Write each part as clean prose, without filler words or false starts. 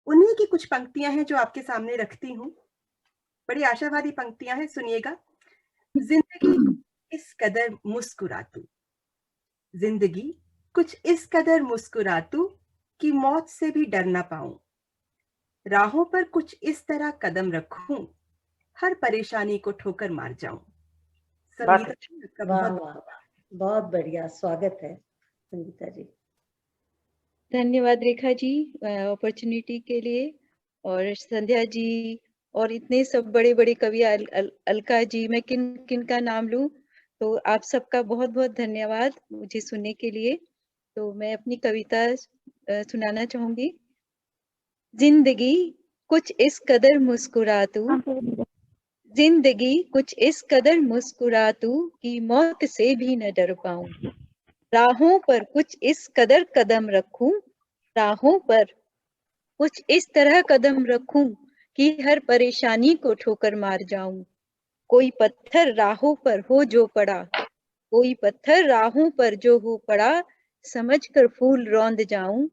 उन्हीं की कुछ पंक्तियां हैं जो आपके सामने रखती हूँ। बड़ी आशावादी पंक्तियां हैं, सुनिएगा। जिंदगी इस कदर मुस्कुरा तू, जिंदगी कुछ इस कदर मुस्कुरा तू कि मौत से भी डर ना पाऊं, राहों पर कुछ इस तरह कदम रखूं, हर परेशानी को ठोकर मार जाऊं। बहुत संगीता अच्छा। जी, आपका वाह बहुत वाह वाह, बहुत बढ़िया, स्वागत है संगीता जी। धन्यवाद रेखा जी अपॉर्चुनिटी के लिए, और संध्या जी, और इतने सब बड़े बड़े कवि अलका जी, मैं किन किन का नाम लूं। तो आप सबका बहुत बहुत धन्यवाद मुझे सुनने के लिए। तो मैं अपनी कविता सुनाना चाहूंगी। जिंदगी कुछ इस कदर मुस्कुरा तू, जिंदगी कुछ इस कदर मुस्कुरा तू कि मौत से भी न डर पाऊं, राहों पर कुछ इस कदर कदम रखूं, राहों पर कुछ इस तरह कदम रखूं कि हर परेशानी को ठोकर मार जाऊं। कोई पत्थर राहों पर हो जो पड़ा, कोई पत्थर राहों पर जो हो पड़ा, समझकर फूल रौंद जाऊं।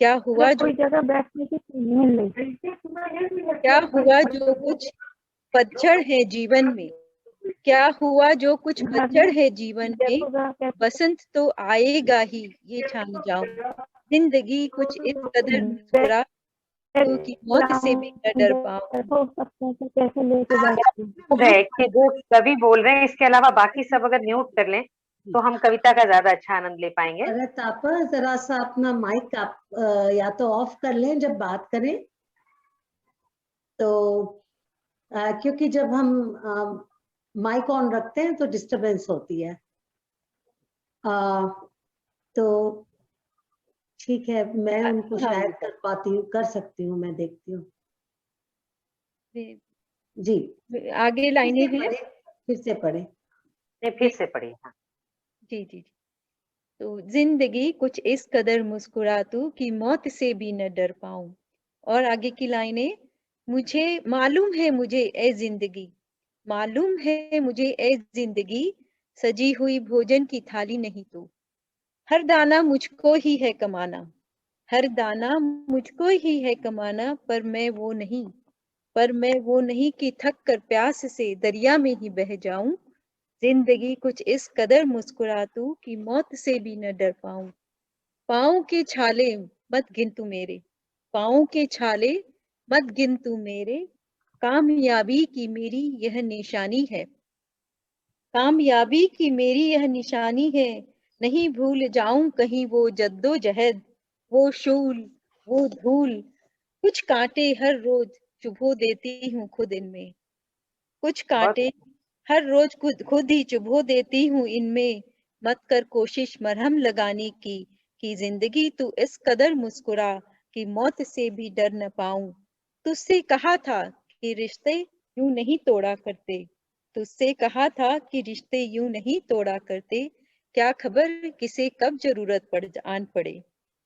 क्या हुआ जो, कोई जगह बैठने की मिल नहीं। क्या हुआ जो कुछ पतझड़ है जीवन में, क्या हुआ जो कुछ पतझड़ है जीवन में, बसंत तो आएगा ही ये ठान जाऊं। जिंदगी कुछ इस कदर मुस्कुरा तू कि मौत से भी न डर पाऊं। कैसे लेके बैठती है कि जो कवि बोल रहे हैं इसके अलावा बाकी सब अगर म्यूट कर लें तो हम कविता का ज्यादा अच्छा आनंद ले पाएंगे। अरे तापा, जरा सा अपना माइक आप या तो ऑफ कर लें जब बात करें तो, क्योंकि जब हम माइक ऑन रखते हैं तो डिस्टरबेंस होती है। तो ठीक है, मैं उनको शायद कर पाती हूँ, कर सकती हूँ, मैं देखती हूँ। जी आगे लाइनें हैं, फिर से पढ़े। नहीं, फिर से पढ़िए। हाँ जी जी। तो जिंदगी कुछ इस कदर मुस्कुरा तू कि मौत से भी न डर पाऊं। और आगे की लाइनें, मुझे मालूम है मुझे ए जिंदगी, मालूम है मुझे ए जिंदगी, सजी हुई भोजन की थाली नहीं तू। हर दाना मुझको ही है कमाना, हर दाना मुझको ही है कमाना, पर मैं वो नहीं, पर मैं वो नहीं कि थक कर प्यास से दरिया में ही बह जाऊं। जिंदगी कुछ इस कदर मुस्कुरा तू कि मौत से भी न डर पाऊं। पाँव के छाले मत गिन तू मेरे, पाँव के छाले मत गिन तू मेरे, कामयाबी की मेरी यह निशानी है, कामयाबी की मेरी यह निशानी है। नहीं भूल जाऊं कहीं वो जद्दोजहद, वो शूल, वो धूल, कुछ कांटे हर रोज चुभो देती हूँ खुद इनमें, कुछ कांटे हर रोज खुद ही चुभो देती हूँ इनमें। मत कर कोशिश मरहम लगाने की, कि जिंदगी तू इस कदर मुस्कुरा कि मौत से भी डर न पाऊं। तुझसे कहा था कि रिश्ते यूं नहीं तोड़ा करते, तुझसे कहा था कि रिश्ते यूं नहीं तोड़ा करते। क्या खबर किसे कब जरूरत पड़ आन पड़े,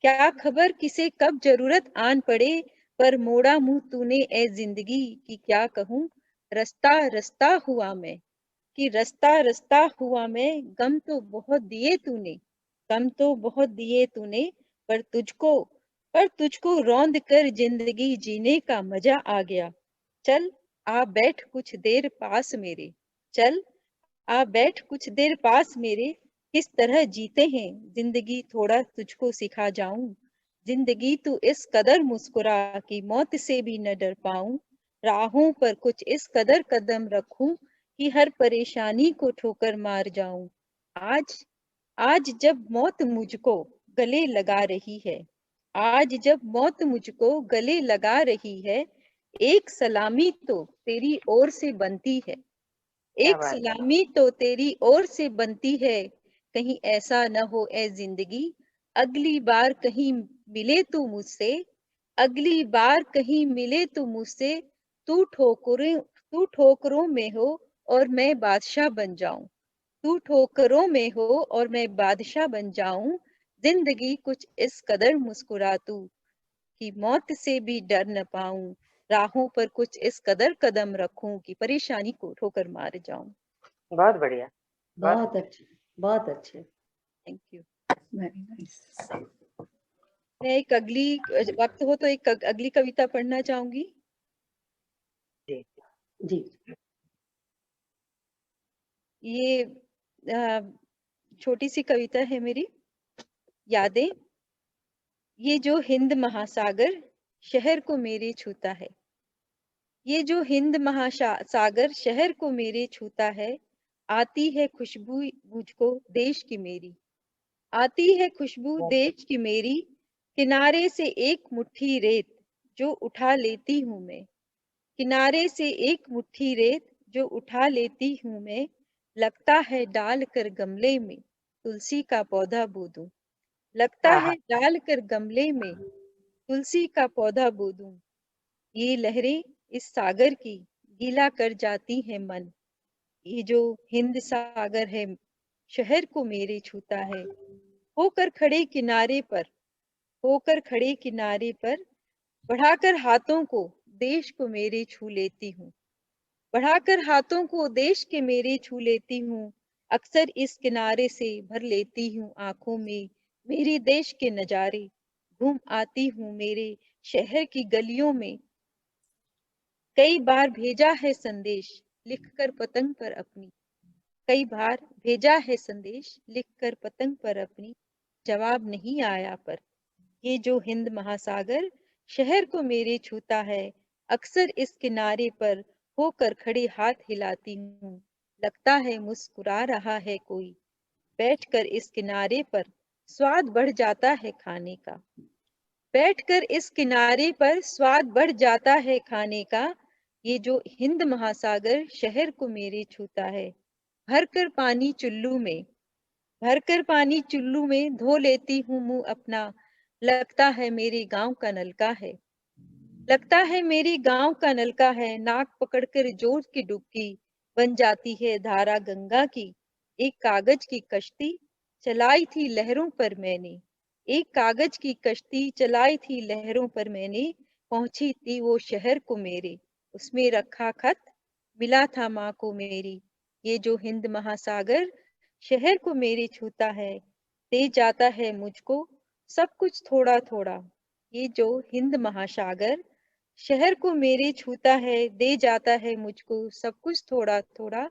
क्या खबर किसे कब जरूरत आन पड़े, पर मोड़ा मुंह तूने ए जिंदगी की क्या कहूँ। रास्ता रास्ता हुआ मैं, कि रास्ता रास्ता हुआ मैं, गम तो बहुत दिए तूने, गम तो बहुत दिए तूने, पर तुझको पर तुझको रौंद कर जिंदगी जीने का मजा आ गया। चल आ बैठ कुछ देर पास मेरे, चल आ बैठ कुछ देर पास मेरे, किस तरह जीते हैं जिंदगी थोड़ा तुझको सिखा जाऊं। जिंदगी तू इस कदर मुस्कुरा कि मौत से भी न डर पाऊं, राहों पर कुछ इस कदर कदम रखूं कि हर परेशानी को ठोकर मार जाऊं। आज आज जब मौत मुझको गले लगा रही है, आज जब मौत मुझको गले लगा रही है, एक सलामी तो तेरी ओर से बनती है, क्या एक बात है। सलामी तो तेरी ओर से बनती है। कहीं ऐसा न हो ए जिंदगी, अगली बार कहीं मिले तू मुझसे, अगली बार कहीं मिले तू मुझसे, तू ठोकरों में हो और मैं बादशाह बन जाऊं, तू ठोकरों में हो और मैं बादशाह बन जाऊं। जिंदगी कुछ इस कदर मुस्कुरा तू कि मौत से भी डर न पाऊं, राहों पर कुछ इस कदर कदम रखूं कि परेशानी को ठोकर मार जाऊं। बहुत बढ़िया, बहुत अच्छे, बहुत अच्छे। Thank you. Very nice. मैं एक अगली वक्त हो तो एक अगली कविता पढ़ना चाहूंगी। जी। ये छोटी सी कविता है मेरी, यादें। ये जो हिंद महासागर शहर को मेरे छूता है, ये जो हिंद महासागर शहर को मेरे छूता है, आती है खुशबू मुझको देश की मेरी, आती है खुशबू देश की मेरी, किनारे से एक मुट्ठी रेत जो उठा लेती हूँ मैं, किनारे से एक मुट्ठी रेत जो उठा लेती हूँ मैं, लगता है डाल कर गमले में तुलसी का पौधा बो दूं, लगता है डाल कर गमले में तुलसी का पौधा बो दूं, ये लहरें इस सागर की गीला कर जाती हैं मन, ये जो हिंद सागर है शहर को मेरे छूता है, होकर खड़े किनारे पर, होकर खड़े किनारे पर, बढ़ाकर हाथों को देश को मेरे छू लेती हूँ, बढ़ाकर हाथों को देश के मेरे छू लेती हूँ, अक्सर इस किनारे से भर लेती हूँ आंखों में मेरे देश के नजारे, घूम आती हूँ मेरे शहर की गलियों में, कई बार भेजा है संदेश लिखकर पतंग पर अपनी, कई बार भेजा है संदेश लिखकर पतंग पर अपनी, जवाब नहीं आया पर, ये जो हिंद महासागर शहर को मेरे छूता है, अक्सर इस किनारे पर होकर खड़े हाथ हिलाती हूँ, लगता है मुस्कुरा रहा है कोई, बैठकर इस किनारे पर स्वाद बढ़ जाता है खाने का, बैठकर इस किनारे पर स्वाद बढ़ जाता है खाने का, ये जो हिंद महासागर शहर को मेरे छूता है, भरकर पानी चुल्लू में, भरकर पानी चुल्लू में धो लेती हूँ मुंह अपना, लगता है मेरे गांव का नलका है, लगता है मेरे गांव का नलका है, नाक पकड़कर जोर की डुबकी बन जाती है धारा गंगा की, एक कागज की कश्ती चलाई थी लहरों पर मैंने, एक कागज की कश्ती चलाई थी लहरों पर मैंने, पहुंची थी वो शहर को मेरे, उसमें रखा खत मिला था माँ को मेरी, ये जो हिंद महासागर शहर को मेरे छूता है, दे जाता है मुझको सब कुछ थोड़ा थोड़ा, ये जो हिंद महासागर शहर को मेरे छूता है, दे जाता है मुझको सब कुछ थोड़ा थोड़ा,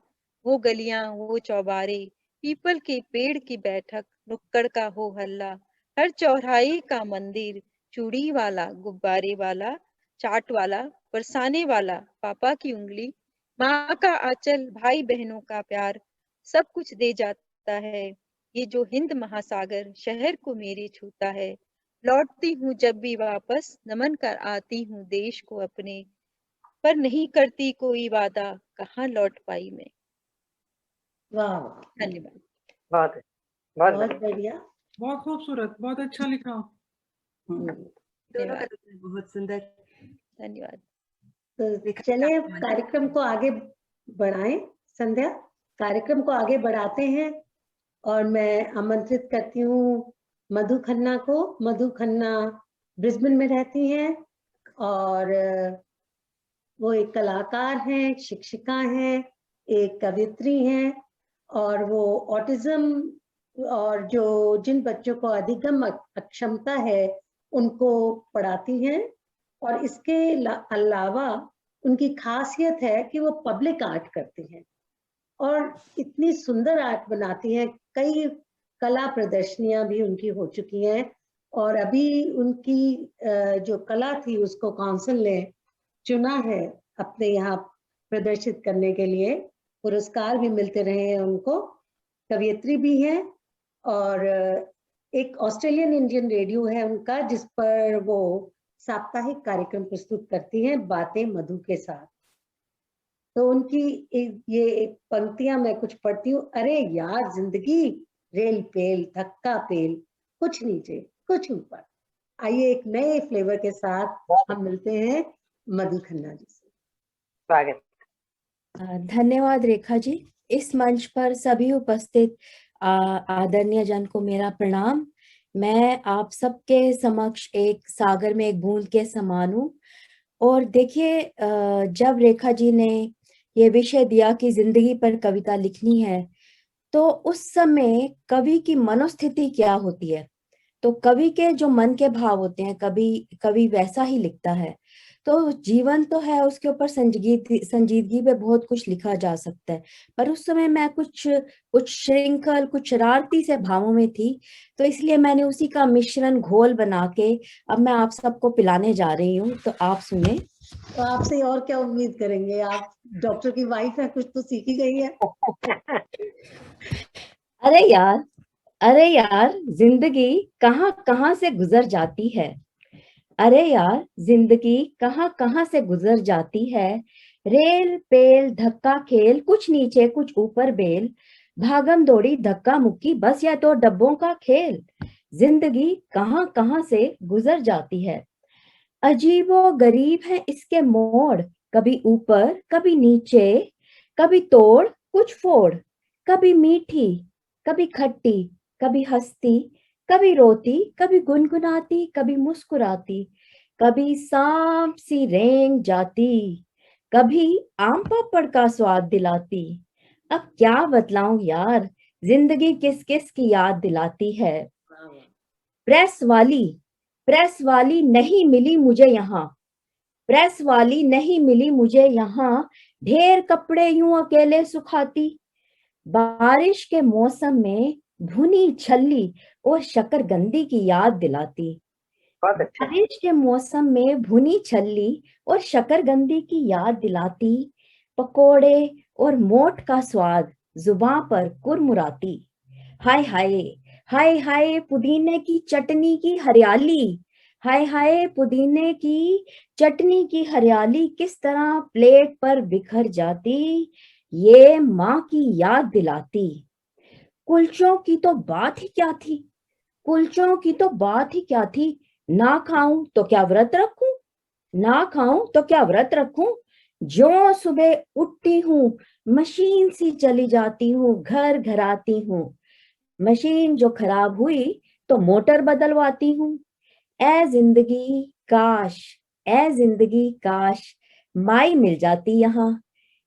वो गलियां वो चौबारे, पीपल के पेड़ की बैठक, नुक्कड़ का हो हल्ला, हर चौराहे का मंदिर, चूड़ी वाला गुब्बारे वाला, चाट वाला बरसाने वाला, पापा की उंगली, माँ का आंचल, भाई बहनों का प्यार, सब कुछ दे जाता है, ये जो हिंद महासागर शहर को मेरे छूता है, लौटती हूँ जब भी वापस नमन कर आती हूँ देश को अपने, पर नहीं करती कोई वादा कहाँ लौट पाई मैं। वाह, धन्यवाद। बहुत बहुत बहुत बढ़िया। बढ़िया। बहुत खूबसूरत, बहुत अच्छा लिखा। दोनों धन्यवाद। कविताएं बहुत सुंदर। धन्यवाद। तो चलिए कार्यक्रम को आगे बढ़ाएं। संध्या, कार्यक्रम को आगे बढ़ाते हैं और मैं आमंत्रित करती हूँ मधु खन्ना को। मधु खन्ना ब्रिस्बेन में रहती हैं और वो एक कलाकार हैं, शिक्षिका हैं, एक कवियत्री हैं और वो ऑटिज्म और जो जिन बच्चों को अधिगम अक्षमता है उनको पढ़ाती हैं और इसके अलावा उनकी खासियत है कि वो पब्लिक आर्ट करती हैं और इतनी सुंदर आर्ट बनाती हैं। कई कला प्रदर्शनियां भी उनकी हो चुकी हैं और अभी उनकी जो कला थी उसको काउंसिल ने चुना है अपने यहाँ प्रदर्शित करने के लिए, पुरस्कार भी मिलते रहे हैं उनको। कवियत्री भी है और एक ऑस्ट्रेलियन इंडियन रेडियो है उनका जिस पर वो साप्ताहिक कार्यक्रम प्रस्तुत करती हैं बातें मधु के साथ। तो उनकी ये पंक्तियां मैं कुछ पढ़ती हूँ। अरे यार जिंदगी रेल पेल धक्का पेल, कुछ नीचे कुछ ऊपर। आइए एक नए फ्लेवर के साथ हम मिलते हैं मधु खन्ना जी से। स्वागत। धन्यवाद रेखा जी। इस मंच पर सभी उपस्थित आदरणीय जन को मेरा प्रणाम। मैं आप सबके समक्ष एक सागर में एक बूंद के समान हूँ। और देखिए, जब रेखा जी ने ये विषय दिया कि जिंदगी पर कविता लिखनी है, तो उस समय कवि की मनोस्थिति क्या होती है। तो कवि के जो मन के भाव होते हैं, कवि वैसा ही लिखता है। तो जीवन तो है, उसके ऊपर संजीदगी पे बहुत कुछ लिखा जा सकता है, पर उस समय मैं कुछ श्रृंखल, कुछ शरारती से भावों में थी, तो इसलिए मैंने उसी का मिश्रण घोल बना के अब मैं आप सबको पिलाने जा रही हूँ। तो आप सुने। तो आपसे और क्या उम्मीद करेंगे, आप डॉक्टर की वाइफ है, कुछ तो सीख ही गई है। अरे यार जिंदगी कहाँ कहाँ से गुजर जाती है। अरे यार जिंदगी कहाँ कहाँ से गुजर जाती है। रेल पेल धक्का खेल, कुछ नीचे कुछ ऊपर बेल, भागम दौड़ी धक्का मुक्की, बस या तो डब्बों का खेल। जिंदगी कहाँ कहाँ से गुजर जाती है। अजीबो गरीब है इसके मोड़, कभी ऊपर कभी नीचे, कभी तोड़ कुछ फोड़, कभी मीठी कभी खट्टी, कभी हंसती कभी रोती, कभी गुनगुनाती कभी मुस्कुराती, कभी सांप सी रेंग जाती, कभी आम पापड़ का स्वाद दिलाती। अब क्या बतलाऊं यार, जिंदगी किस किस की याद दिलाती है। प्रेस वाली नहीं मिली मुझे यहाँ, प्रेस वाली नहीं मिली मुझे यहाँ, ढेर कपड़े यूं अकेले सुखाती। बारिश के मौसम में भुनी छल्ली और शकरकंदी की याद दिलाती। बहुत अच्छा। बारिश के मौसम में भुनी छल्ली और शकरकंदी की याद दिलाती, पकोड़े और मोठ का स्वाद जुबां पर कुरमुराती। हाय हाय हाय हाय पुदीने की चटनी की हरियाली, हाय हाय पुदीने की चटनी की हरियाली किस तरह प्लेट पर बिखर जाती, ये माँ की याद दिलाती। कुलचों की तो बात ही क्या थी, कुलचों की तो बात ही क्या थी, ना खाऊं तो क्या व्रत रखूं, ना खाऊं तो क्या व्रत रखूं। जो सुबह उठती हूँ मशीन सी चली जाती हूँ, घर घर आती हूँ, मशीन जो खराब हुई तो मोटर बदलवाती हूँ। ए जिंदगी काश माई मिल जाती यहाँ,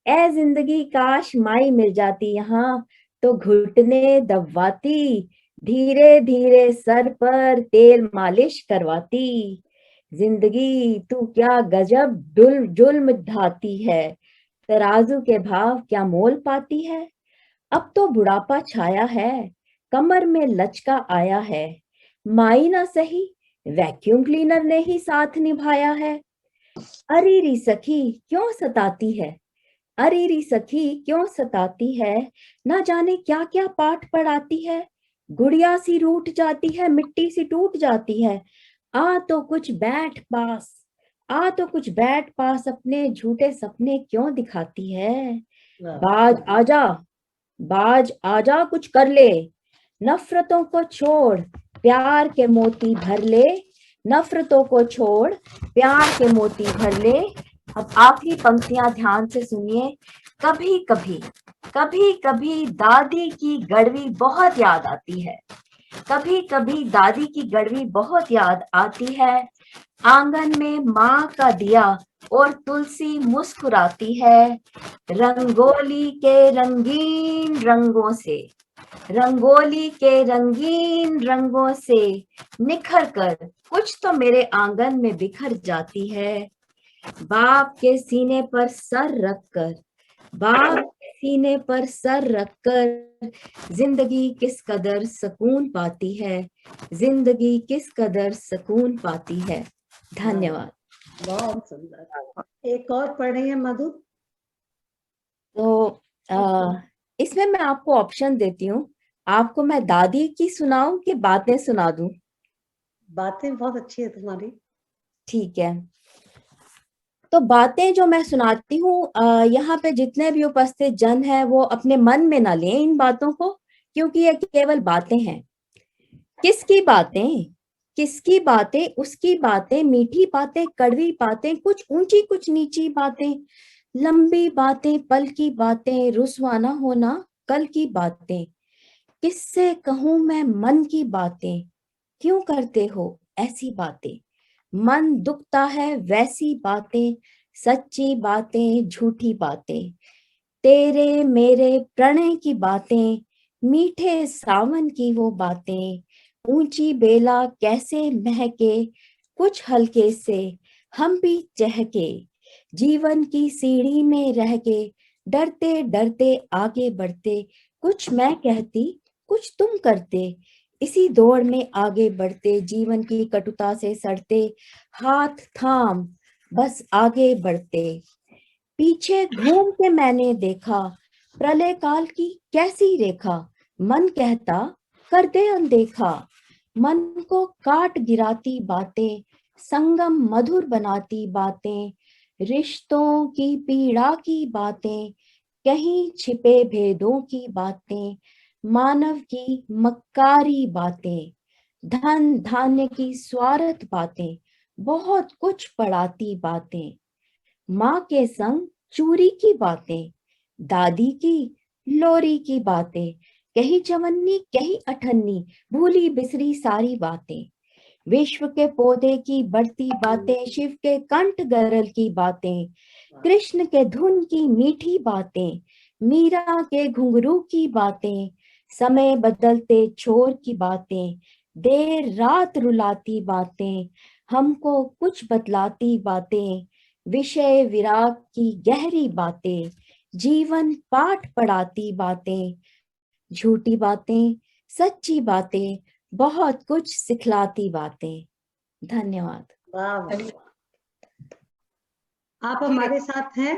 ए जिंदगी काश माई मिल जाती यहाँ, तो घुटने दबवाती, धीरे धीरे सर पर तेल मालिश करवाती। जिंदगी तू क्या गजब जुल्म ढाती है, तराजू के भाव क्या मोल पाती है। अब तो बुढ़ापा छाया है, कमर में लचका आया है, माई ना सही वैक्यूम क्लीनर ने ही साथ निभाया है। अरीरी सखी क्यों सताती है, अरीरी सखी क्यों सताती है, ना जाने क्या क्या पाठ पढ़ाती है। गुड़िया सी रूठ जाती है, मिट्टी सी टूट जाती है, आ तो कुछ बैठ पास, आ तो कुछ बैठ पास, अपने झूठे सपने क्यों दिखाती है। बाज आजा कुछ कर ले, नफरतों को छोड़ प्यार के मोती भर ले, नफरतों को छोड़ प्यार के मोती भर ले। अब आखिरी पंक्तियां ध्यान से सुनिए। कभी कभी दादी की गड़वी बहुत याद आती है, कभी कभी दादी की गड़वी बहुत याद आती है। आंगन में माँ का दिया और तुलसी मुस्कुराती है, रंगोली के रंगीन रंगों से, रंगोली के रंगीन रंगों से निखर कर कुछ तो मेरे आंगन में बिखर जाती है। बाप के सीने पर सर रखकर, बाप के सीने पर सर रखकर, जिंदगी किस कदर सुकून पाती है, जिंदगी किस कदर सुकून पाती है। धन्यवाद। बहुत सुंदर। एक और पढ़ रही है मधु। तो इसमें मैं आपको ऑप्शन देती हूँ, आपको मैं दादी की सुनाऊं कि बातें सुना दूं? बातें बहुत अच्छी है तुम्हारी। ठीक है, तो बातें जो मैं सुनाती हूँ, यहाँ पे जितने भी उपस्थित जन हैं वो अपने मन में ना लें इन बातों को, क्योंकि ये केवल बातें हैं। किसकी बातें, किसकी बातें, उसकी बातें, मीठी बातें, कड़वी बातें, कुछ ऊंची कुछ नीची बातें, लंबी बातें, पल की बातें, रुसवा ना होना कल की बातें। किससे कहूं मैं मन की बातें, क्यों करते हो ऐसी बातें, मन दुखता है वैसी बातें, सच्ची बातें झूठी बातें, तेरे मेरे प्रणय की बातें, मीठे सावन की वो बातें, ऊंची बेला कैसे महके, कुछ हल्के से हम भी चहके, जीवन की सीढ़ी में रह के डरते डरते आगे बढ़ते, कुछ मैं कहती कुछ तुम करते, इसी दौड़ में आगे बढ़ते, जीवन की कटुता से सड़ते, हाथ थाम बस आगे बढ़ते। पीछे घूम के मैंने देखा प्रलय काल की कैसी रेखा, मन कहता कर दे अनदेखा, मन को काट गिराती बातें, संगम मधुर बनाती बातें, रिश्तों की पीड़ा की बातें, कहीं छिपे भेदों की बातें, मानव की मक्कारी बातें, धन धान्य की स्वार्थ बातें, बहुत कुछ पढ़ाती बातें, माँ के संग चूरी की बातें, दादी की लोरी की बातें, कहीं चवन्नी कहीं अठन्नी, भूली बिसरी सारी बातें, विश्व के पौधे की बढ़ती बातें, शिव के कंठ गरल की बातें, कृष्ण के धुन की मीठी बातें, मीरा के घुंघरू की बातें, समय बदलते छोर की बातें, देर रात रुलाती बातें, हमको कुछ बतलाती बातें, विषय विराग की गहरी बातें, जीवन पाठ पढ़ाती बातें, झूठी बातें सच्ची बातें, बहुत कुछ सिखलाती बातें। धन्यवाद। वाह वाह। आप हमारे साथ हैं?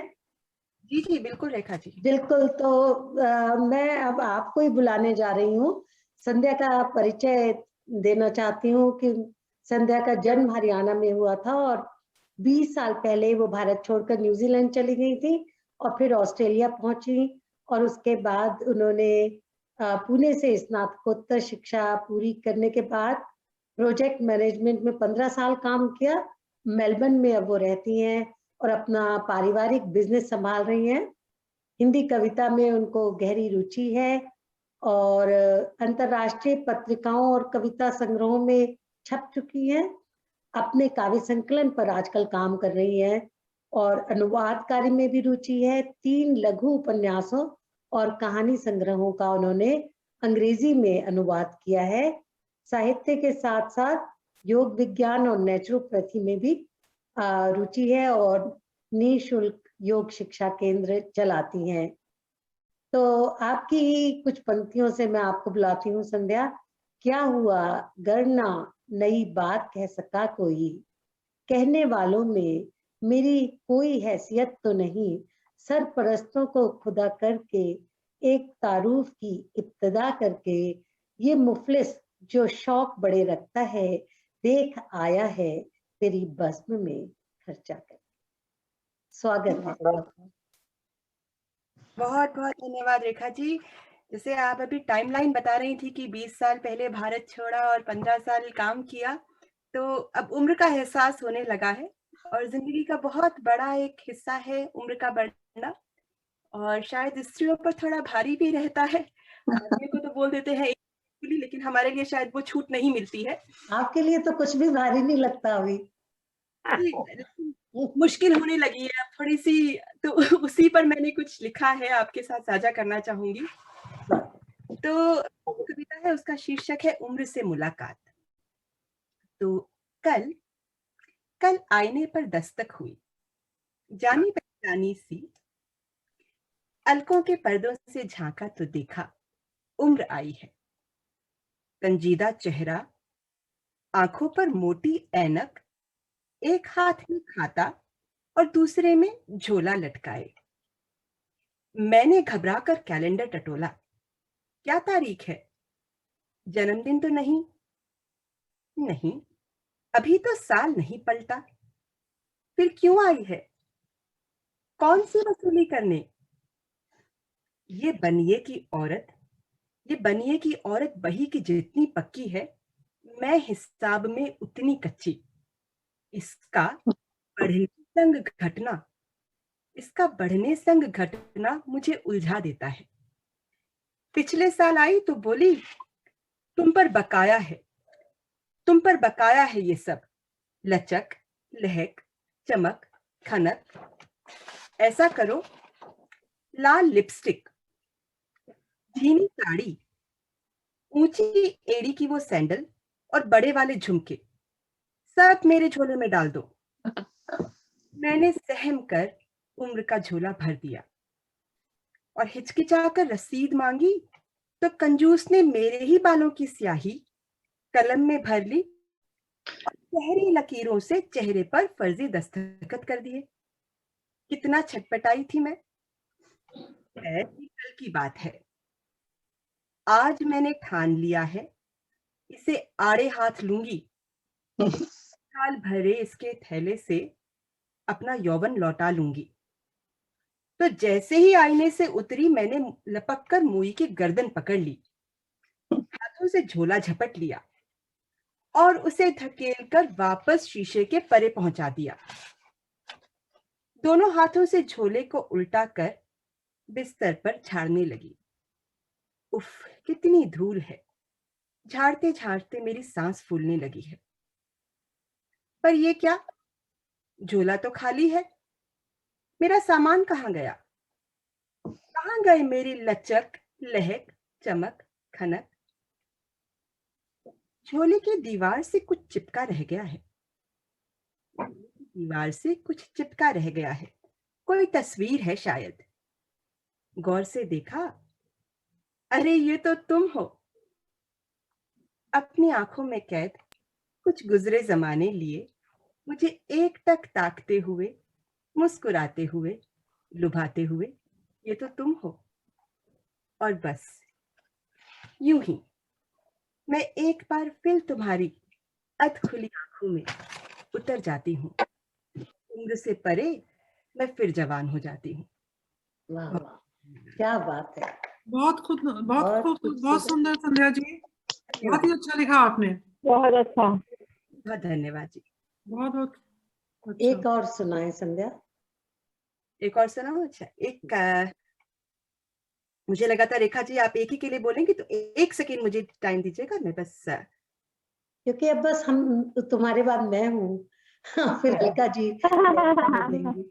जी जी बिल्कुल रेखा जी। बिल्कुल। तो मैं अब आपको ही बुलाने जा रही हूँ। संध्या का परिचय देना चाहती हूँ कि संध्या का जन्म हरियाणा में हुआ था और 20 साल पहले वो भारत छोड़कर न्यूजीलैंड चली गई थी और फिर ऑस्ट्रेलिया पहुंची और उसके बाद उन्होंने पुणे से स्नातकोत्तर शिक्षा पूरी करने के बाद प्रोजेक्ट मैनेजमेंट में 15 साल काम किया। मेलबर्न में अब वो रहती हैं और अपना पारिवारिक बिजनेस संभाल रही हैं। हिंदी कविता में उनको गहरी रुचि है और अंतर्राष्ट्रीय पत्रिकाओं और कविता संग्रहों में छप चुकी हैं। अपने काव्य संकलन पर आजकल काम कर रही हैं और अनुवाद कार्य में भी रुचि है। 3 लघु उपन्यासों और कहानी संग्रहों का उन्होंने अंग्रेजी में अनुवाद किया है। साहित्य के साथ साथ योग विज्ञान और नेचुरोपैथी में भी रुचि है और निःशुल्क योग शिक्षा केंद्र चलाती हैं। तो आपकी कुछ पंक्तियों से मैं आपको बुलाती हूँ संध्या। क्या हुआ गरना नई बात कह सका कोई, कहने वालों में मेरी कोई हैसियत तो नहीं, सरपरस्तों को खुदा करके एक तारूफ की इब्तिदा करके, ये मुफलिस जो शौक बड़े रखता है, देख आया है तेरी बज़्म में खर्चा कर। स्वागत है। बहुत बहुत धन्यवाद रेखा जी। जैसे आप अभी टाइमलाइन बता रही थी कि 20 साल पहले भारत छोड़ा और 15 साल काम किया, तो अब उम्र का एहसास होने लगा है और जिंदगी का बहुत बड़ा एक हिस्सा है उम्र का बढ़ना और शायद स्त्रियों पर थोड़ा भारी भी रहता है। आदमी को तो बोल देते हैं लेकिन हमारे लिए शायद वो छूट नहीं मिलती है। आपके लिए तो कुछ भी भारी नहीं लगता अभी। मुश्किल होने लगी है अब थोड़ी सी, तो उसी पर मैंने कुछ लिखा है आपके साथ साझा करना चाहूंगी। तो कविता है, उसका शीर्षक है उम्र से मुलाकात। तो कल आईने पर दस्तक हुई, जानी पहचानी सी, अलकों के पर्दों से झांका तो देखा उम्र आई है। संजीदा चेहरा, आंखों पर मोटी ऐनक, एक हाथ में खाता और दूसरे में झोला लटकाए। मैंने घबराकर कैलेंडर टटोला, क्या तारीख है? जन्मदिन तो नहीं, अभी तो साल नहीं पलटा। फिर क्यों आई है? कौन सी वसूली करने? ये बनिए की औरत बही की जितनी पक्की है, मैं हिसाब में उतनी कच्ची। इसका बढ़ने संग घटना मुझे उलझा देता है। पिछले साल आई तो बोली तुम पर बकाया है ये सब, लचक, लहक, चमक, खनक। ऐसा करो, लाल लिपस्टिक, झीनी साड़ी, ऊंची एड़ी की वो सैंडल, और बड़े वाले झुमके सब मेरे झोले में डाल दो। मैंने सहम कर उम्र का झोला भर दिया और हिचकिचाकर रसीद मांगी तो कंजूस ने मेरे ही बालों की स्याही कलम में भर ली और गहरी लकीरों से चेहरे पर फर्जी दस्तखत कर दिए। कितना छटपटाई थी मैं। ये कल की बात है। आज मैंने ठान लिया है, इसे आड़े हाथ लूंगी। साल भरे इसके थैले से अपना यौवन लौटा लूंगी। तो जैसे ही आईने से उतरी मैंने लपक कर मुई की गर्दन पकड़ ली, हाथों से झोला झपट लिया और उसे धकेलकर वापस शीशे के परे पहुंचा दिया। दोनों हाथों से झोले को उल्टा कर बिस्तर पर झाड़ने लगी। उफ, कितनी धूल है। झाड़ते झाड़ते मेरी सांस फूलने लगी है। पर ये क्या, झोला तो खाली है। मेरा सामान कहाँ गया? कहाँ गए मेरी लचक, लहक, चमक, खनक? झोले की दीवार से कुछ चिपका रह गया है। दीवार से कुछ चिपका रह गया है। कोई तस्वीर है शायद। गौर से देखा, अरे ये तो तुम हो। अपनी आंखों में कैद कुछ गुजरे जमाने लिए मुझे एकटक ताकते हुए, मुस्कुराते हुए, लुभाते हुए, ये तो तुम हो। और बस यूं ही मैं एक बार फिर तुम्हारी अधखुली आंखों में उतर जाती हूँ। उम्र से परे मैं फिर जवान हो जाती हूँ। वाह वाह, क्या बात है। बहुत बहुत खूबसूरत, बहुत सुंदर संध्या जी, बहुत ही अच्छा लिखा आपने। बहुत अच्छा। बहुत धन्यवाद जी। बहुत बहुत अच्छा। एक और सुनाए संध्या। एक और सुनाओ। अच्छा, एक मुझे लगा था रेखा जी आप एक ही के लिए बोलेंगे, तो एक सेकेंड मुझे टाइम दीजिएगा। मैं बस क्योंकि अब बस हम तुम्हारे बाद मैं हूँ, फिर अलका जी देंगी।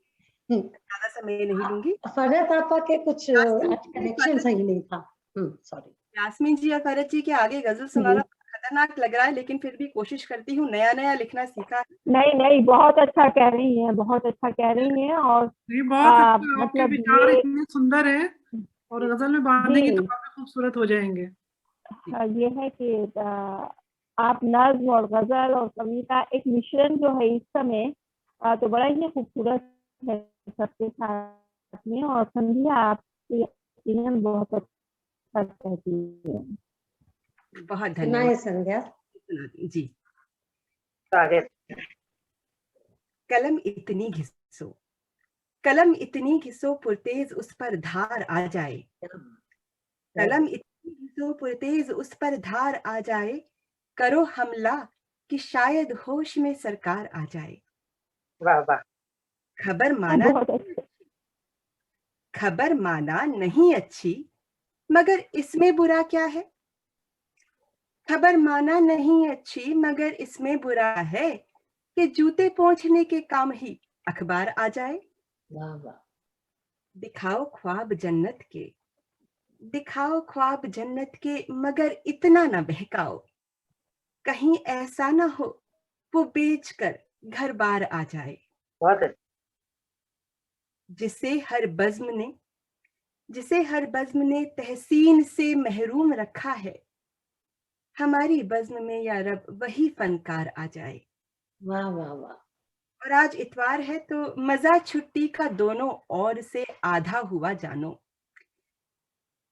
ज्यादा समय नहीं लूंगी। फरहत आपा के कुछ यास्मीन आज जी, कनेक्शन सही नहीं था। सॉरी। यास्मीन जी और फरहत जी के आगे गजल सुनाना खतरनाक लग रहा है, लेकिन फिर भी कोशिश करती हूँ। नया नया लिखना सीखा है। नहीं नहीं, बहुत अच्छा कह रही हैं, बहुत अच्छा कह रही हैं। और नहीं, बहुत अच्छा। आपके मतलब विचार ये इतने सुंदर है और गजल में बांधेंगे तो जी काफी खूबसूरत हो जाएंगे। ये है कि आप नज्म और गजल और कविता एक मिश्रण जो है इस समय तो बड़ा ही खूबसूरत है सबके साथ में। और संध्या आपकी opinion बहुत अच्छा कहती है। बहुत सुनाए धन्यवाद। संध्या। जी। स्वागत। कलम इतनी घिसो, कलम इतनी घिसो पुरतेज उस पर धार आ जाए। कलम इतनी घिसो पुरतेज उस पर धार आ जाए। करो हमला कि शायद होश में सरकार आ जाए। वाह वाह। बहुत अच्छा। खबर माना नहीं अच्छी, मगर इसमें बुरा क्या है? खबर माना नहीं अच्छी, मगर इसमें बुरा है कि जूते पोंछने के काम ही अखबार आ जाए। वाह वाह। दिखाओ ख्वाब जन्नत के, दिखाओ ख्वाब जन्नत के, मगर इतना ना बहकाओ, कहीं ऐसा ना हो वो बेचकर घर बार आ जाए। बहुत अच्छा। जिसे हर बज़्म ने, जिसे हर बज़्म ने तहसीन से महरूम रखा है, हमारी बज़्म में या रब वही फनकार आ जाए। वाह वाह वाह। और आज इतवार है तो मजा छुट्टी का दोनों ओर से आधा हुआ जानो।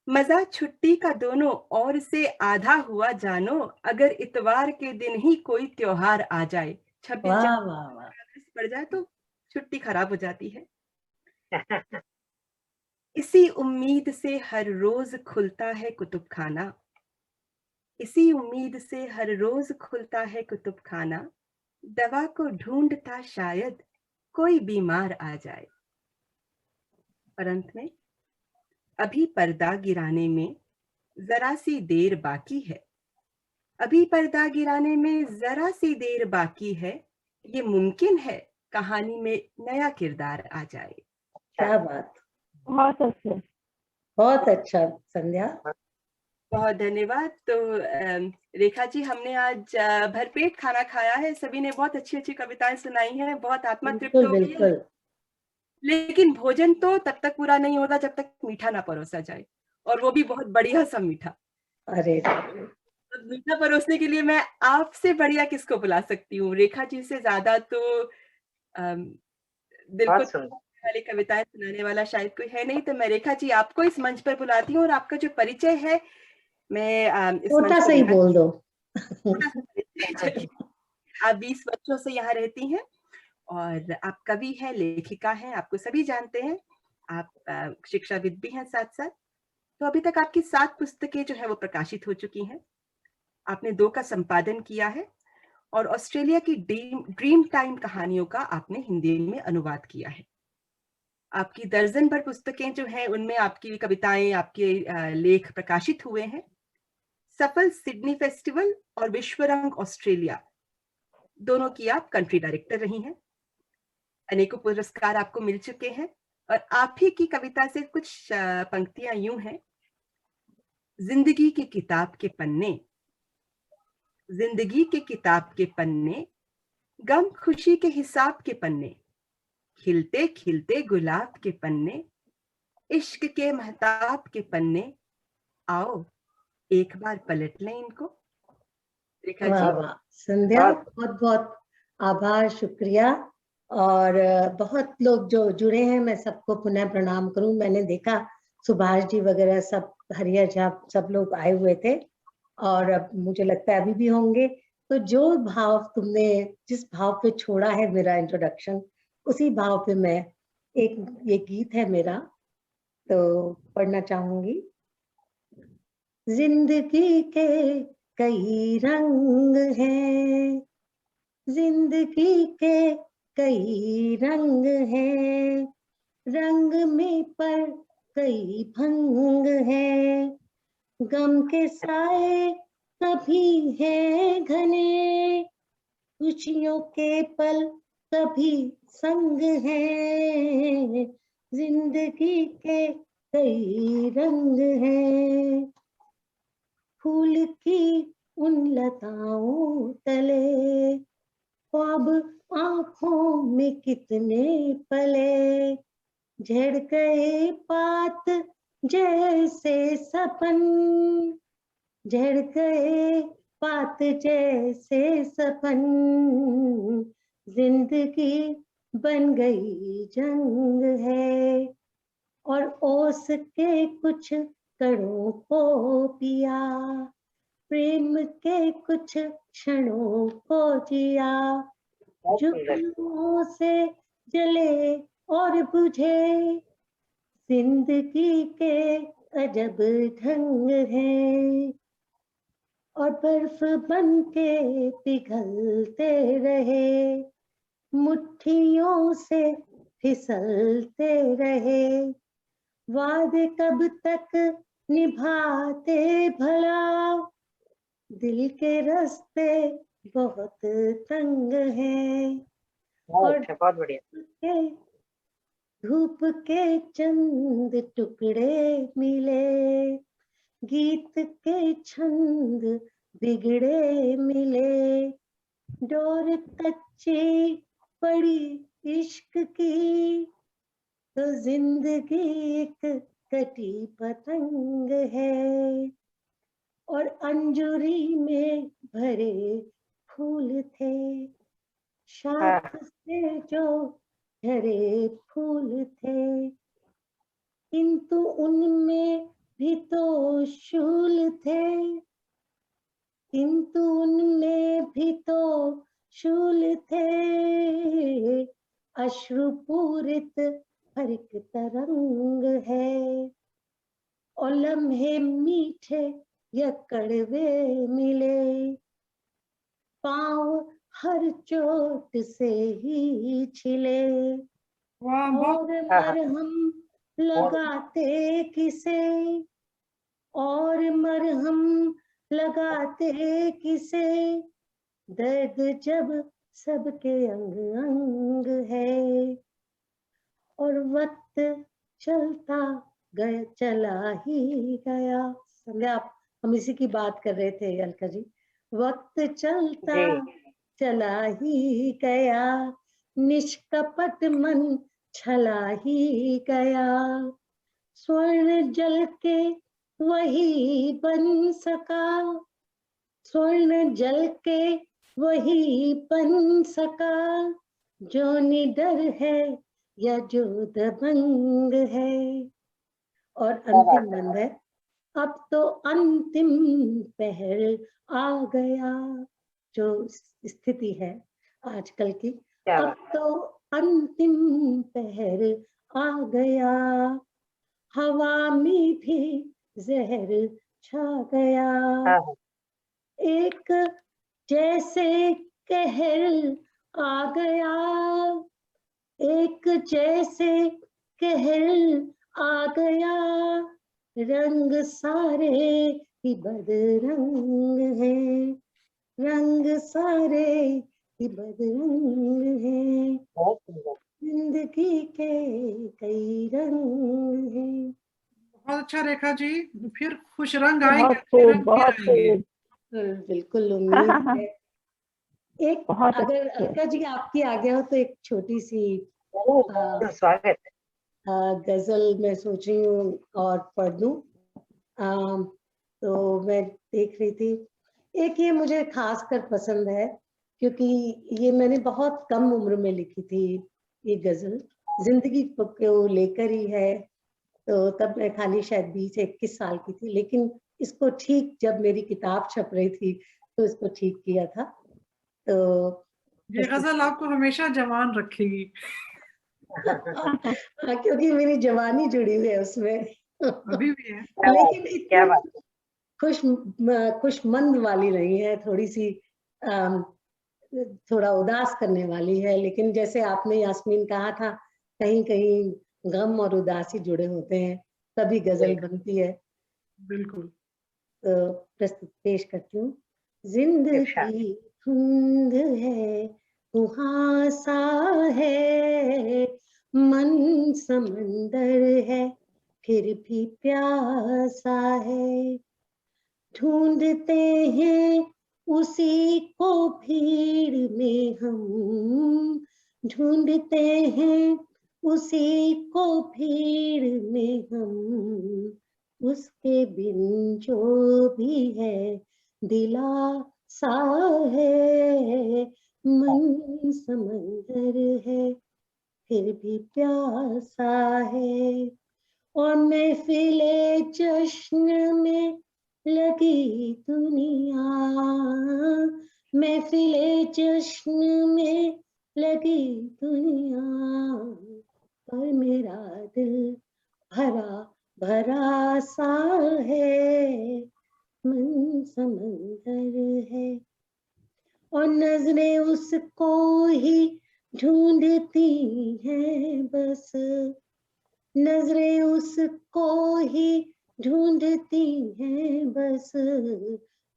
मजा छुट्टी का दोनों ओर से आधा हुआ जानो, अगर इतवार के दिन ही कोई त्योहार आ जाए। 26 वाह जनवरी वाह वाह। पड़ जाए तो छुट्टी खराब हो जाती है। इसी उम्मीद से हर रोज खुलता है कुतुब खाना, इसी उम्मीद से हर रोज खुलता है कुतुब खाना। दवा को ढूंढता शायद कोई बीमार आ जाए। और अंत में, अभी पर्दा गिराने में जरा सी देर बाकी है, अभी पर्दा गिराने में जरा सी देर बाकी है। ये मुमकिन है कहानी में नया किरदार आ जाए। क्या बात। बहुत अच्छा। बहुत अच्छा संध्या। बहुत धन्यवाद। तो रेखा जी, हमने आज भरपेट खाना खाया है, सभी ने बहुत अच्छी अच्छी कविताएं सुनाई हैं, बहुत आत्मा तृप्त बिल्कुल हो गई है। बिल्कुल। लेकिन भोजन तो तब तक पूरा नहीं होता जब तक मीठा ना परोसा जाए, और वो भी बहुत बढ़िया सा मीठा। अरे तो मीठा परोसने के लिए मैं आपसे बढ़िया किसको बुला सकती हूँ? रेखा जी से ज्यादा तो अम, दिल को बहुत छूने सुंदर। वाली कविताएं सुनाने वाला शायद कोई है नहीं। तो मैं रेखा जी आपको इस मंच पर बुलाती हूँ, और आपका जो परिचय है मैं इस मंच छोटा पर सा ही लेना बोल दो। छोटा सा परिचय। चलिए, आप 20 बच्चों से यहाँ रहती हैं, और आप कवि हैं, लेखिका हैं, आपको सभी जानते हैं। आप शिक्षाविद भी हैं साथ साथ। तो अभी तक आपकी 7 पुस्तकें जो है वो प्रकाशित हो चुकी हैं। आपने 2 का संपादन किया है, और ऑस्ट्रेलिया की ड्रीम टाइम कहानियों का आपने हिंदी में अनुवाद किया है। आपकी दर्जन भर पुस्तकें जो हैं उनमें आपकी कविताएं, आपके लेख प्रकाशित हुए हैं। सफल सिडनी फेस्टिवल और विश्व रंग ऑस्ट्रेलिया दोनों की आप कंट्री डायरेक्टर रही हैं। अनेकों पुरस्कार आपको मिल चुके हैं, और आप ही की कविता से कुछ पंक्तियां यूं हैं। जिंदगी की किताब के पन्ने, जिंदगी के किताब के पन्ने, गम खुशी के हिसाब के पन्ने, खिलते खिलते गुलाब के पन्ने, इश्क के महताब के पन्ने, आओ एक बार पलट लें इनको। रेखा वाह जी। वाह संध्या, बहुत बहुत आभार, शुक्रिया। और बहुत लोग जो जुड़े हैं, मैं सबको पुनः प्रणाम करूं। मैंने देखा सुभाष जी वगैरह सब, हरिया झा, सब लोग आए हुए थे, और अब मुझे लगता है अभी भी होंगे। तो जो भाव तुमने, जिस भाव पे छोड़ा है मेरा इंट्रोडक्शन, उसी भाव पे मैं ये गीत है मेरा, तो पढ़ना चाहूंगी। जिंदगी के कई रंग हैं, जिंदगी के कई रंग हैं, रंग में पर कई भंग हैं, गम के साए कभी है घने, खुशियों के पल कभी संग हैं, जिंदगी के कई रंग हैं। फूल की उन लताओं तले, ख्वाब आंखों में कितने पले, झड़ गए पात जैसे सपन, झड़ गए पात जैसे सपन, जिंदगी बन गई जंग है, और ओस के कुछ कणों को पिया, प्रेम के कुछ क्षणों को जिया, जुगनुओं से जले और बुझे, जिंदगी के अजब ढंग है, और बर्फ बन के पिघलते रहे, मुट्ठियों से फिसलते रहे, वादे कब तक निभाते भला, दिल के रास्ते बहुत तंग हैं, और बहुत बढ़िया। धूप के चंद टुकड़े मिले, गीत के छंद बिगड़े मिले, डोर कच्ची पड़ी इश्क की, तो जिंदगी एक कटी पतंग है, और अंजुरी में भरे फूल थे, शाख से जो झरे फूल थे, किंतु उनमें भी तो शूल थे, किंतु उनमें भी तो शूल थे, अश्रुपूरित हर एक तरंग है, और लम्हे मीठे या कड़वे मिले, पाँव हर चोट से ही छिले, और मरहम लगाते किसे, और मरहम लगाते किसे, दर्द जब सबके अंग अंग है, और वक्त चलता गया, चला ही गया। संध्या, हम इसी की बात कर रहे थे अलका जी। वक्त चलता जी चला ही गया, निष्कपट मन छला ही गया, स्वर्ण जल के वही बन सका, स्वर्ण जल के वही बन सका, जो निडर है या जो दबंग है। और अंतिम बंद है, अब तो अंतिम पहर आ गया, जो स्थिति है आजकल की, क्या अब बात तो अंतिम पहर आ गया, हवा में भी जहर छा गया, हाँ एक जैसे कहर आ गया, एक जैसे कहर आ गया, रंग सारे ही बदरंग हैं, रंग सारे ही बदरंग हैं, बहुत सुंदर। जिंदगी के कई रंग हैं। बहुत अच्छा रेखा जी। फिर खुश रंग बहुत आएंगे, अच्छे खूब, रंग फिर बहुत आएंगे। खूब। बिल्कुल उम्मीद है। एक बहुत अगर अच्छे। अलका जी आपकी आज्ञा हो तो एक छोटी सी बहुत स्वागत है। गजल मैं सोच रही हूँ और पढ़ दूं। तो मैं देख रही थी, एक ये मुझे खासकर पसंद है क्योंकि ये मैंने बहुत कम उम्र में लिखी थी। ये गजल जिंदगी को लेकर ही है, तो तब मैं खाली शायद 20-21 साल की थी, लेकिन इसको ठीक जब मेरी किताब छप रही थी तो इसको ठीक किया था। तो ये गजल आपको हमेशा जवान रखेगी। क्योंकि मेरी जवानी जुड़ी हुई है उसमें। अभी भी है। लेकिन क्या इतनी बात है। खुशमंद वाली नहीं है, थोड़ी सी थोड़ा उदास करने वाली है। लेकिन जैसे आपने यास्मीन कहा था, कहीं कहीं गम और उदासी जुड़े होते हैं, तभी गजल बनती है। बिल्कुल। तो प्रस्तुत पेश करती हूँ। इरशाद। जिंदगी धुंध है, कुहासा है, मन समंदर है, फिर भी प्यासा है, ढूंढते हैं उसी को भीड़ में हम, ढूंढते हैं उसी को भीड़ में हम, उसके बिन जो भी है दिलासा है, मन समंदर है फिर भी प्यासा है, और महफिले जश्न में लगी दुनिया, महफिले जश्न में लगी दुनिया, पर मेरा दिल भरा भरा सा है, मन समंदर है, और नजरें उसको ही ढूंढती हैं बस, नजरें उसको ही ढूंढती हैं बस,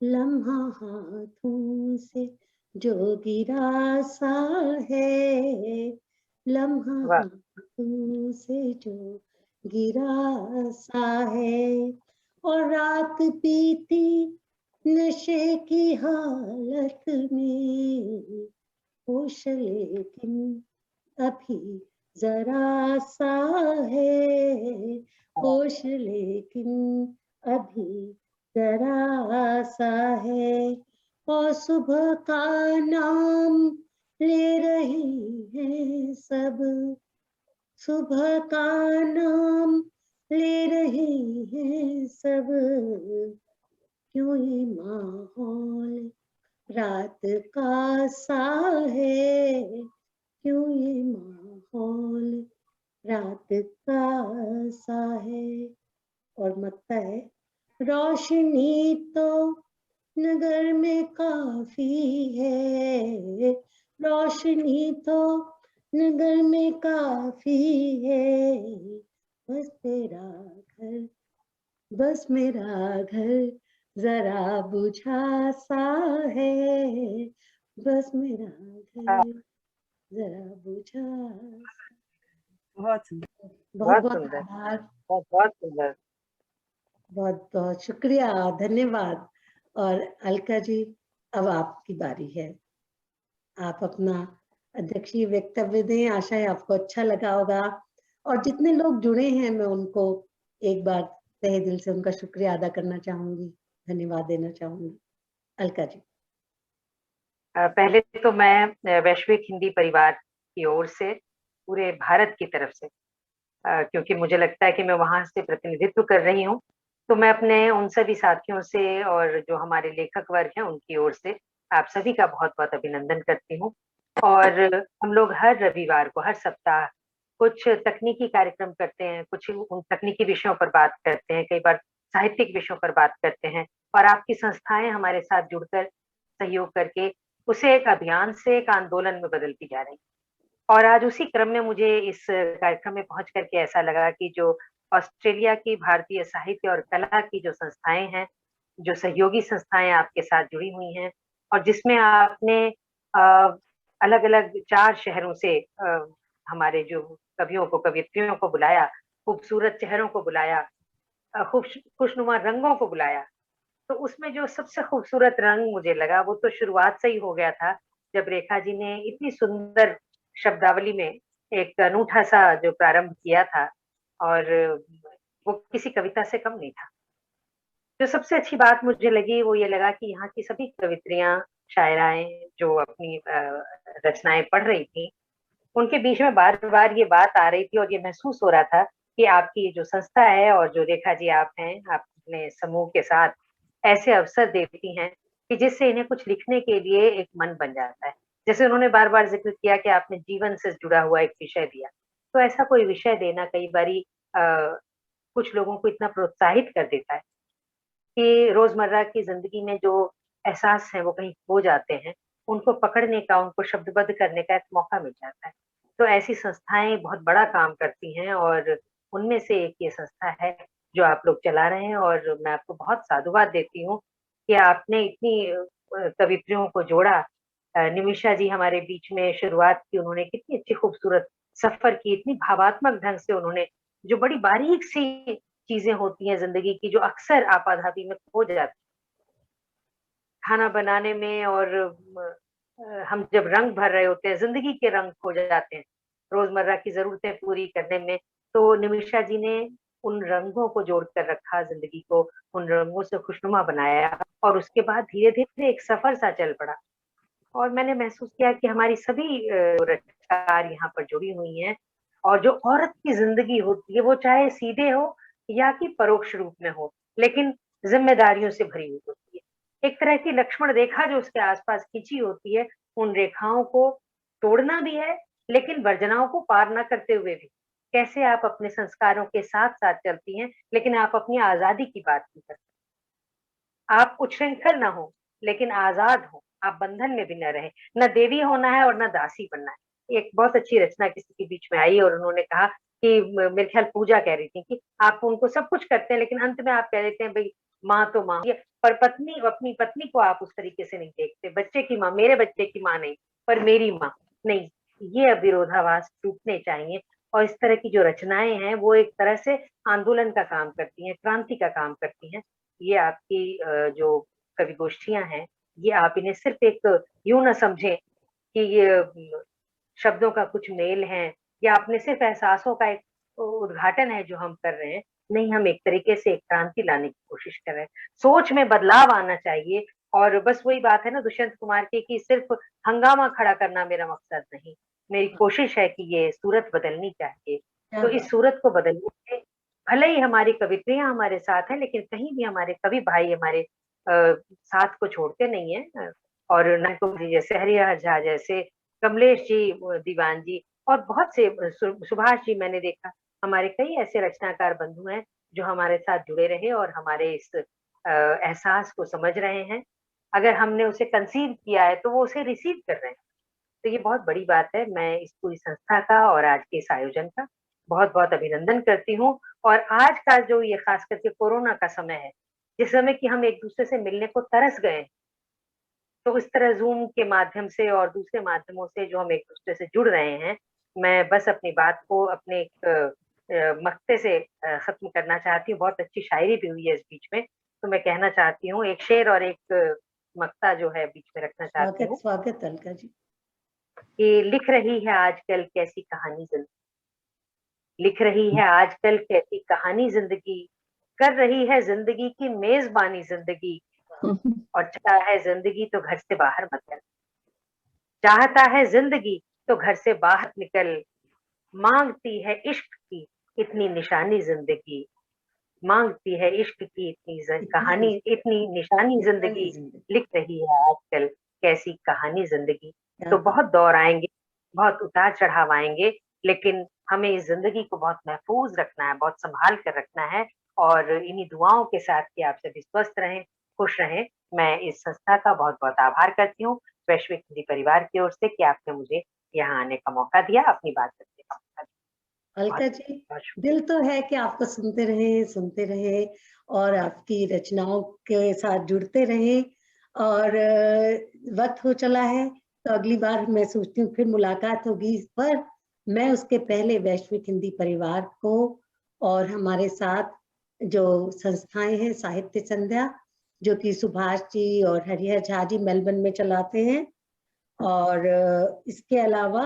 लम्हा हाथों से जो गिरा सा है, लम्हा वाह। हाथों से जो गिरा सा है, और रात बीती नशे की हालत में, होश लेकिन अभी जरा सा है, होश लेकिन अभी जरा सा है, और सुबह का नाम ले रही है सब, सुबह का नाम ले रही है सब, क्यों ये माहौल रात का सा है, क्यों ये माहौल रात का सा है। और मत्ता है, रोशनी तो नगर में काफी है, रोशनी तो नगर में काफी है, बस तेरा घर, बस मेरा घर जरा बुझा सा है, बस मेरा घर जरा बुझा। बहुत सुंदर। बहुत बहुत बहुत सुंदर। आभार। बहुत सुंदर। बहुत बहुत शुक्रिया, धन्यवाद। और अलका जी, अब आपकी बारी है। आप अपना अध्यक्षीय वक्तव्य दें। आशा है आपको अच्छा लगा होगा, और जितने लोग जुड़े हैं मैं उनको एक बार तहे दिल से उनका शुक्रिया अदा करना चाहूंगी, धन्यवाद देना चाहूंगी। अलका जी। पहले तो मैं वैश्विक हिंदी परिवार की ओर से पूरे भारत की तरफ से, क्योंकि मुझे लगता है कि मैं वहां से प्रतिनिधित्व कर रही हूँ, तो मैं अपने उन सभी साथियों से और जो हमारे लेखक वर्ग हैं उनकी ओर से आप सभी का बहुत बहुत अभिनंदन करती हूँ। और हम लोग हर रविवार को, हर सप्ताह कुछ तकनीकी कार्यक्रम करते हैं, कुछ उन तकनीकी विषयों पर बात करते हैं, कई बार साहित्यिक विषयों पर बात करते हैं, और आपकी संस्थाएं हमारे साथ जुड़कर सहयोग करके उसे एक अभियान से एक आंदोलन में बदलती जा रही। और आज उसी क्रम में मुझे इस कार्यक्रम में पहुंच करके ऐसा लगा कि जो ऑस्ट्रेलिया की भारतीय साहित्य और कला की जो संस्थाएं हैं, जो सहयोगी संस्थाएं आपके साथ जुड़ी हुई हैं, और जिसमें आपने अलग अलग 4 शहरों से हमारे जो कवियों को, कवियत्रियों को बुलाया, खूबसूरत चेहरों को बुलाया, खुशनुमा रंगों को बुलाया, तो उसमें जो सबसे खूबसूरत रंग मुझे लगा वो तो शुरुआत से ही हो गया था, जब रेखा जी ने इतनी सुंदर शब्दावली में एक अनूठा सा जो प्रारंभ किया था, और वो किसी कविता से कम नहीं था। जो सबसे अच्छी बात मुझे लगी वो ये लगा कि यहाँ की सभी कवित्रियां, शायराएं जो अपनी रचनाएं पढ़ रही थी, उनके बीच में बार बार ये बात आ रही थी, और ये महसूस हो रहा था कि आपकी जो संस्था है और जो रेखा जी आप हैं, आप अपने समूह के साथ ऐसे अवसर देती हैं कि जिससे इन्हें कुछ लिखने के लिए एक मन बन जाता है। जैसे उन्होंने बार बार जिक्र किया कि आपने जीवन से जुड़ा हुआ एक विषय दिया, तो ऐसा कोई विषय देना कई बारी कुछ लोगों को इतना प्रोत्साहित कर देता है कि रोजमर्रा की जिंदगी में जो एहसास है वो कहीं खो जाते हैं, उनको पकड़ने का, उनको शब्दबद्ध करने का एक मौका मिल जाता है। तो ऐसी संस्थाएं बहुत बड़ा काम करती हैं, और उनमें से एक ये संस्था है जो आप लोग चला रहे हैं, और मैं आपको बहुत साधुवाद देती हूँ कि आपने इतनी कवित्रियों को जोड़ा। निमिषा जी हमारे बीच में शुरुआत की, उन्होंने कितनी अच्छी खूबसूरत सफर की, इतनी भावात्मक ढंग से उन्होंने, जो बड़ी बारीक सी चीजें होती हैं जिंदगी की, जो अक्सर आपाधापी में खो जाती, खाना बनाने में, और हम जब रंग भर रहे होते हैं, जिंदगी के रंग खो जाते हैं रोजमर्रा की जरूरतें पूरी करने में, तो निमिषा जी ने उन रंगों को जोड़ कर रखा, जिंदगी को उन रंगों से खुशनुमा बनाया, और उसके बाद धीरे धीरे एक सफर सा चल पड़ा। और मैंने महसूस किया कि हमारी सभी रचनाकार यहाँ पर जुड़ी हुई हैं, और जो औरत की जिंदगी होती है वो चाहे सीधे हो या कि परोक्ष रूप में हो, लेकिन जिम्मेदारियों से भरी हुई होती है। एक तरह की लक्ष्मण रेखा जो उसके आसपास खींची होती है, उन रेखाओं को तोड़ना भी है, लेकिन वर्जनाओं को पार न करते हुए भी कैसे आप अपने संस्कारों के साथ साथ चलती हैं, लेकिन आप अपनी आजादी की बात नहीं करती। आप उच्छृंखल ना हो, लेकिन आजाद हो, आप बंधन में भी न रहे, न देवी होना है और न दासी बनना है। एक बहुत अच्छी रचना किसी के बीच में आई, और उन्होंने कहा कि मेरे ख्याल पूजा कह रही थी कि आप उनको सब कुछ करते हैं, लेकिन अंत में आप कह देते हैं भाई माँ तो माँ, पर पत्नी, अपनी पत्नी को आप उस तरीके से नहीं देखते, बच्चे की माँ, मेरे बच्चे की माँ नहीं, पर मेरी माँ नहीं। ये विरोधाभास टूटने चाहिए, और इस तरह की जो रचनाएं हैं वो एक तरह से आंदोलन का काम करती हैं, क्रांति का काम करती हैं। ये आपकी जो कवि गोष्ठियां हैं, ये आप इन्हें सिर्फ एक यूं ना समझें कि ये शब्दों का कुछ मेल है, या अपने सिर्फ एहसासों का एक उद्घाटन है जो हम कर रहे हैं। नहीं, हम एक तरीके से एक क्रांति लाने की कोशिश कर रहे हैं, सोच में बदलाव आना चाहिए। और बस वही बात है ना दुष्यंत कुमार की, कि सिर्फ हंगामा खड़ा करना मेरा मकसद नहीं, मेरी कोशिश है कि ये सूरत बदलनी चाहिए। तो इस सूरत को बदलने से भले ही हमारी कवित्रियां हमारे साथ हैं, लेकिन कहीं भी हमारे कवि भाई हमारे साथ को छोड़ते नहीं है। और नकुल जी जैसे, हरिहर झा जैसे, कमलेश जी, दीवान जी, और बहुत से सुभाष जी, मैंने देखा हमारे कई ऐसे रचनाकार बंधु हैं जो हमारे साथ जुड़े रहे और हमारे इस एहसास को समझ रहे हैं। अगर हमने उसे कंसीव किया है तो वो उसे रिसीव कर रहे हैं। तो ये बहुत बड़ी बात है। मैं इस पूरी संस्था का और आज के इस आयोजन का बहुत बहुत अभिनंदन करती हूँ। और आज का जो ये खास करके कोरोना का समय है, जिस समय कि हम एक दूसरे से मिलने को तरस गए, तो इस तरह जूम के माध्यम से और दूसरे माध्यमों से जो हम एक दूसरे से जुड़ रहे हैं, मैं बस अपनी बात को अपने एक मक्ते से खत्म करना चाहती हूँ। बहुत अच्छी शायरी भी हुई है इस बीच में, तो मैं कहना चाहती हूँ एक शेर और एक मक्ता जो है बीच में रखना चाहती हूँ। स्वागत अलका जी। कि लिख रही है आजकल कैसी कहानी जिंदगी, लिख रही है आजकल कैसी कहानी जिंदगी, कर रही है जिंदगी की मेजबानी जिंदगी, और चाहता है जिंदगी तो घर से बाहर मत निकल, चाहता है जिंदगी तो घर से बाहर निकल, मांगती है इश्क की इतनी निशानी जिंदगी, मांगती है इश्क की इतनी कहानी इतनी निशानी जिंदगी, लिख रही है आजकल कैसी कहानी जिंदगी। तो बहुत दौर आएंगे, बहुत उतार चढ़ाव आएंगे, लेकिन हमें इस जिंदगी को बहुत महफूज रखना है, बहुत संभाल कर रखना है, और इन्हीं दुआओं के साथ कि आप सभी स्वस्थ रहें, खुश रहें। मैं इस संस्था का बहुत बहुत आभार करती हूँ, वैश्विक हिंदी परिवार की ओर से, कि आपने मुझे यहाँ आने का मौका दिया, अपनी बात करने का मौका दिया। अलका जी, दिल तो है कि आपको सुनते रहे और आपकी रचनाओं के साथ जुड़ते रहे, और वक्त हो चला है तो अगली बार मैं सोचती हूँ फिर मुलाकात होगी, पर मैं उसके पहले वैश्विक हिंदी परिवार को और हमारे साथ जो संस्थाएं हैं, साहित्य संध्या जो कि सुभाष जी और हरिहर झा जी मेलबर्न में चलाते हैं, और इसके अलावा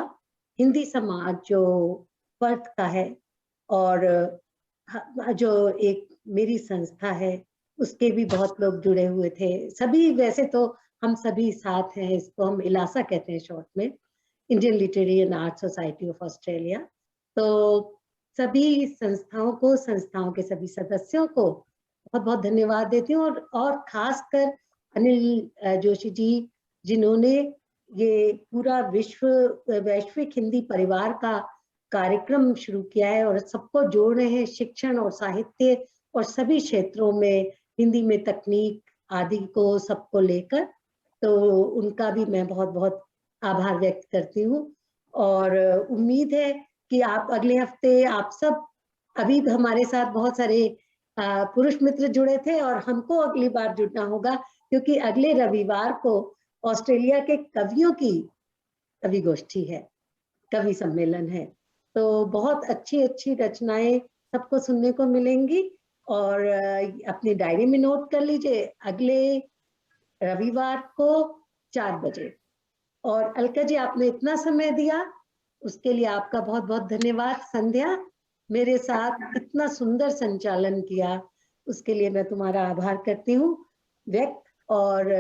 हिंदी समाज जो पर्थ का है, और जो एक मेरी संस्था है उसके भी बहुत लोग जुड़े हुए थे। सभी, वैसे तो हम सभी साथ हैं, इसको हम इलासा कहते हैं शॉर्ट में, Indian literary and art society of Australia. तो सभी संस्थाओं के सभी सदस्यों को बहुत बहुत धन्यवाद देती हूँ, और खासकर अनिल जोशी जी, जिन्होंने ये पूरा वैश्विक हिंदी परिवार का कार्यक्रम शुरू किया है और सबको जोड़ रहे हैं, शिक्षण और साहित्य और सभी क्षेत्रों में हिंदी में तकनीक आदि को सबको लेकर। तो उनका भी मैं बहुत बहुत आभार व्यक्त करती हूँ, और उम्मीद है कि आप अगले हफ्ते, आप सब, अभी हमारे साथ बहुत सारे पुरुष मित्र जुड़े थे और हमको अगली बार जुड़ना होगा, क्योंकि अगले रविवार को ऑस्ट्रेलिया के कवियों की कवि गोष्ठी है, कवि सम्मेलन है। तो बहुत अच्छी अच्छी रचनाएं सबको सुनने को मिलेंगी, और अपनी डायरी में नोट कर लीजिए, अगले रविवार को 4 बजे। और अलका जी, आपने इतना समय दिया उसके लिए आपका बहुत बहुत धन्यवाद। संध्या, मेरे साथ इतना सुंदर संचालन किया उसके लिए मैं तुम्हारा आभार करती हूँ व्यक्त। और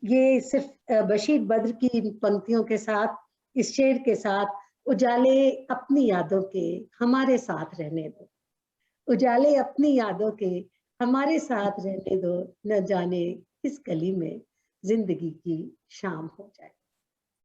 ये सिर्फ बशीर बद्र की पंक्तियों के साथ, इस शेर के साथ, उजाले अपनी यादों के हमारे साथ रहने दो, उजाले अपनी यादों के हमारे साथ रहने दो, न जाने किस गली में जिंदगी की शाम हो जाए।